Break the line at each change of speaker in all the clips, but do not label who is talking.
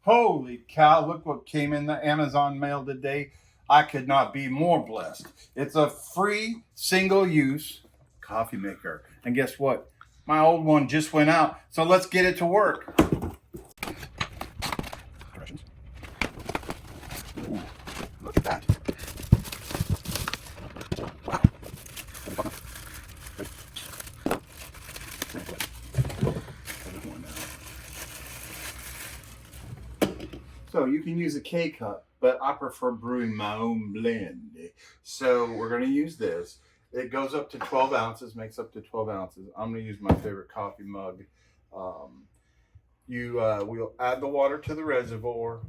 Holy cow, look what came in the Amazon mail today. I could not be more blessed. It's a free single-use coffee maker. And guess what? My old one just went out, so let's get it to work. Directions. Ooh, look at that. Wow. So you can use a K-cup, but I prefer brewing my own blend. So we're going to use this. It goes up to 12 ounces, makes up to 12 ounces. I'm going to use my favorite coffee mug. We'll add the water to the reservoir.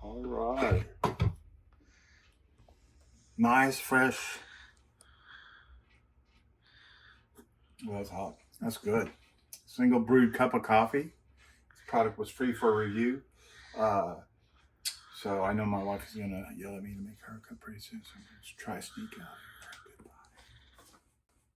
All right. Nice, fresh. Well, that's hot. That's good. Single brewed cup of coffee. This product was free for review. So I know my wife is going to yell at me to make her a cup pretty soon. So I'm going to try to sneak out.